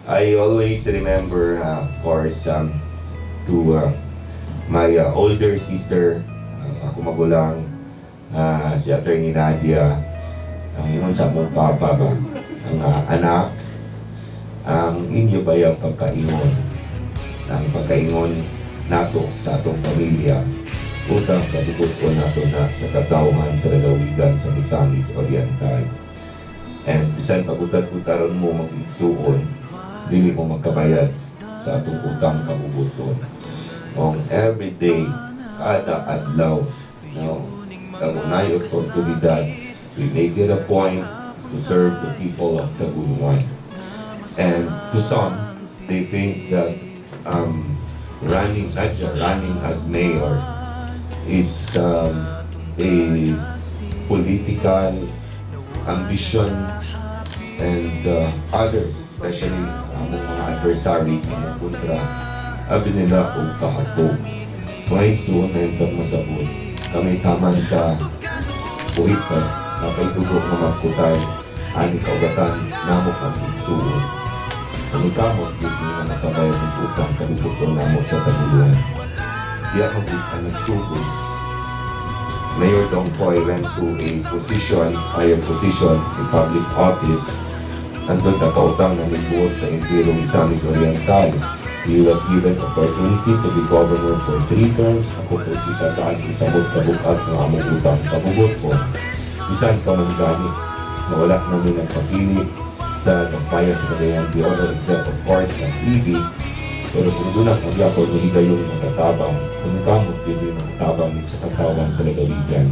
I always remember, of course, to my older sister, ako magulang, si Attorney Nadia, ang ingon sa mong papa ba, ang anak, ang inyo ba yung pagkaingon, ang pagkaingon nato sa atong pamilya, utang kabubut-on nato na sa katawhan sa lalawigan sa Misamis Oriental. And bisan pag-utat-utaron mo mag-igsuon, dili mo magkabayad sa atong utang kabubut-on. Everyday, kada adlaw, kanunay oportunidad, we make it a point to serve the people of Tabuluan. And to some, they think that running as mayor is a political ambition, and others, especially among mga adversaries, among kontra, abi nila o kahapon. May suon na yung masabot. Kami taman sa buhitan, na kay dugo na magkutay, ani kaugatan, namok ang igsuon. Ang ikamot, hindi na nakabayan ng utang, kabubut-on namok sa Tabuluan. Di ako nagsugod. Mayor Dongpoy went to a higher position in public office. Nandun nakautang na nibuot sa Impero Misamis Oriental. He was given opportunity to be governor for 3 terms. Ako po kita daan isabot kabukat ng among utang kabubut-on. Bisan ka man gani na wala namin nagpapili sa nagpaya sa Cagayan de Oro, except of course ng EV. Pero kung doon ang nagyakol na higayong makatabang, kung kamot din yung makatabang sa katawan sa lalawigan.